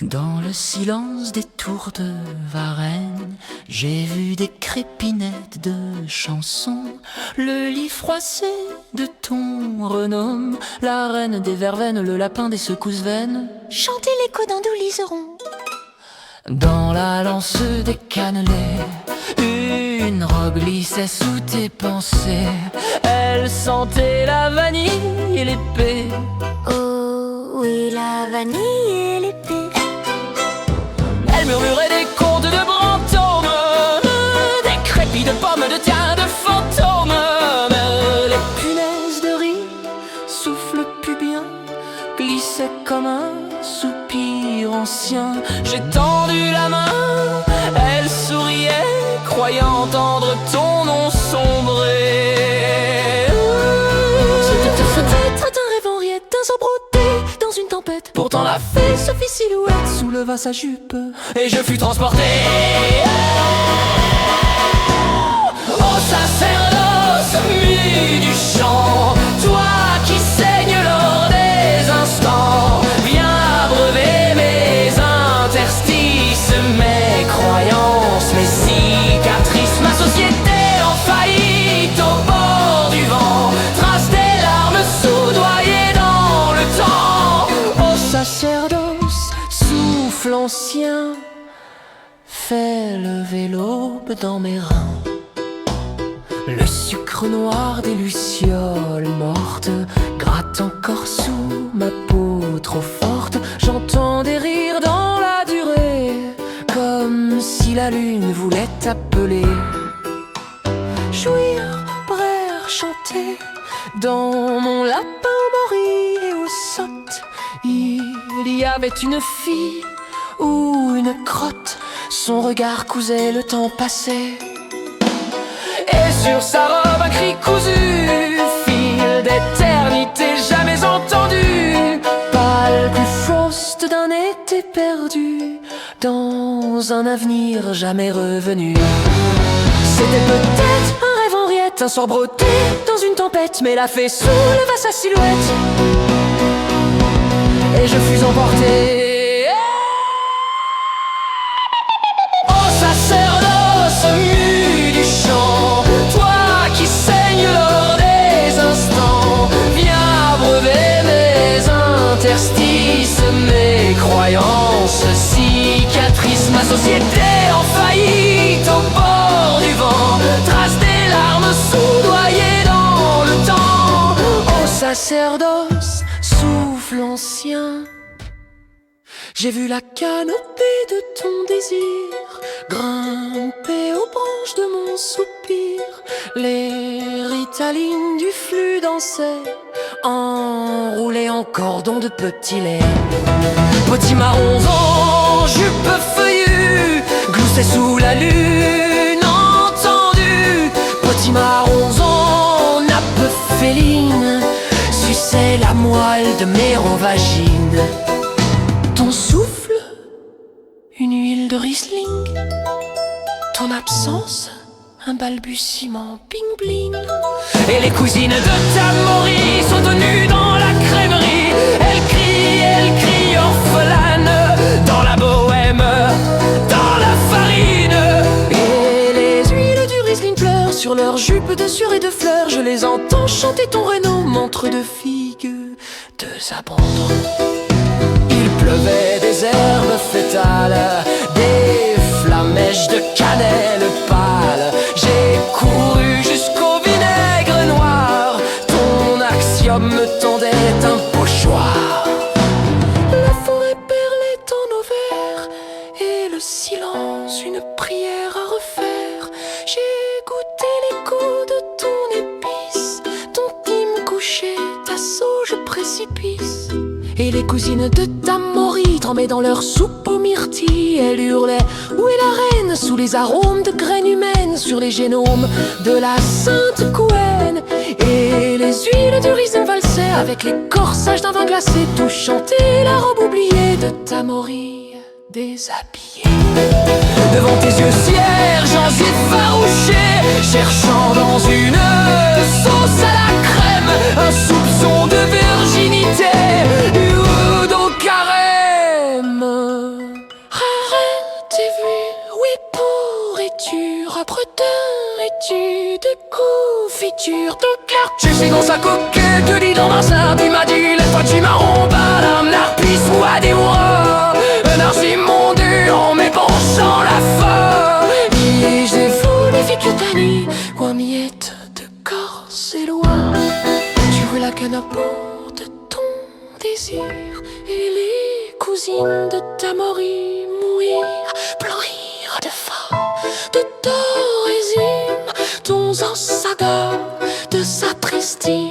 Dans le silence des tours de Varennes, j'ai vu des crépinettes de chansons. Le lit froissé de ton renom, la reine des verveines, le lapin des secousses-veines. Chanter l'écho d'un doux liseron. Dans la lance des cannelés, une robe glissait sous tes pensées. Elle sentait la vanille et l'épée. Oh oui, la vanille et l'épée. Elle murmurait des contes de Brantôme, des crépis de pommes, de thym, de fantômes. Les punaises de riz, souffle pubien, glissaient comme un soupir ancien. J'ai tendu la main, elle souriait, croyant entendre ton nom sombrer. C'était peut-être un rêve Henriette, un sort brodé dans une tempête. Pourtant la fée Sophie Silhouette souleva sa jupe et je fus transporté au sacerdoce mu du chant. Toi qui saignes lors des instants, viens abreuver mes interstices, mes croyances, mes cicatrices, ma société en faillite au bord du vent, trace des larmes soudoyées dans le temps. Au sacerdoce, souffle ancien, fais lever l'aube dans mes reins. Le sucre noir des lucioles mortes gratte encore sous ma peau trop forte. J'entends des rires dans la durée, comme si la lune voulait t'appeler. Jouir, braire, chanter dans mon lapin mori et au sotte. Il y avait une fille ou une crotte, son regard cousait le temps passé. Et sur sa robe un cri cousu, fil d'éternité jamais entendu, pâle plus fauste d'un été perdu, dans un avenir jamais revenu. C'était peut-être un rêve Henriette, un sort brodé dans une tempête, mais la fée souleva sa silhouette et je fus emporté au sacerdoce mu du chant. Toi qui saignes lors des instants, viens abreuver mes interstices, mes croyances, cicatrices, ma société en faillite au bord du vent, trace des larmes soudoyées dans le temps. Au sacerdoce, souffle ancien, j'ai vu la canopée de ton désir grimper aux branches de mon soupir. Les ritalines du flux dansaient, enroulés en cordons de petits laits. Petits marrons en jupe feuillue gloussaient sous la lune entendue. Petits marrons en nappe féline suçaient la moelle de mes vagines. Ton souffle, une huile de Riesling. Ton absence, un balbutiement bling-bling. Et les cousines de ta Maury sont tenues dans la crèmerie. Elles crient orphelane dans la bohème, dans la farine. Et les huiles du Riesling pleurent sur leurs jupes de sueur et de fleurs. Je les entends chanter ton Renaud, montre de figues, de abandons. Il pleuvait des herbes fétales, des flamèches de cannelle pâle. J'ai couru jusqu'au vinaigre noir, ton axiome me tendait un pochoir. La forêt perlait en ovaire et le silence une prière à refaire. J'ai goûté l'écho de ton épice, ton hymne couché, ta sauge précipice. Et les cousines de ta Maury trembaient dans leur soupe aux myrtilles. Elles hurlaient « Où est la reine ?» sous les arômes de graines humaines, sur les génomes de la sainte Couenne. Et les huiles du Riesling valsaient avec les corsages d'un vin glacé. Tout chantait la robe oubliée de ta Maury déshabillée. Devant tes yeux cierges effarouchés, cherchant dans une sauce à la crème un soupçon de virginité ou d'eau carême. propreté et tu déconfitures ton cœur. Je suis dans sa coquette, te dis dans ma salle, tu m'as dit, laisse-toi, tu m'as madame, l'arpie soit des rois. Un archimonde en m'épanchant la folle. J'ai voulu ficutani, ou un miette de corps et loin. Tu veux la canapé de ton désir, et les cousines de ta morie mourir, pleurir de faim, de torésine, ton en saga de sa tristesse.